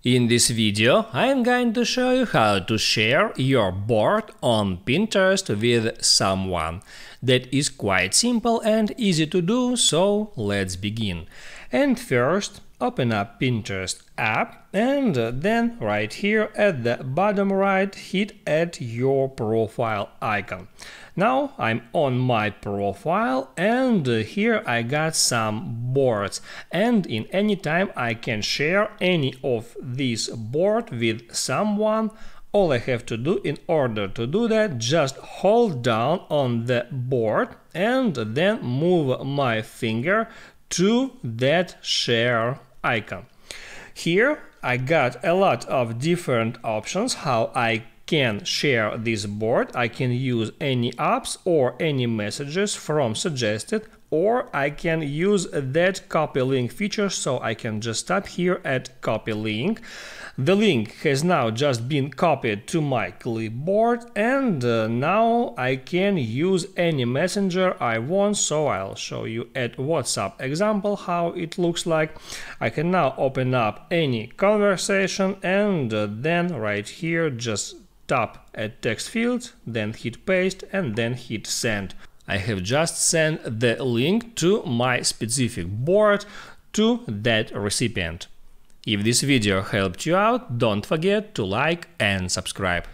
In this video, I am going to show you how to share your board on Pinterest with someone. That is quite simple and easy to do, so let's begin. And first, open up Pinterest app and then right here at the bottom right, hit add your profile icon. Now I'm on my profile and here I got some boards, and in any time I can share any of these boards with someone. All I have to do in order to do that, just hold down on the board and then move my finger to that share icon. Here I got a lot of different options how I can share this board. I can use any apps or any messages from suggested, or I can use that copy link feature, so I can just tap here at copy link. The link has now just been copied to my clipboard, and now I can use any messenger I want, so I'll show you at WhatsApp example how it looks like. I can now open up any conversation and then right here just tap at text field, then hit paste and then hit send. I have just sent the link to my specific board to that recipient. If this video helped you out, don't forget to like and subscribe.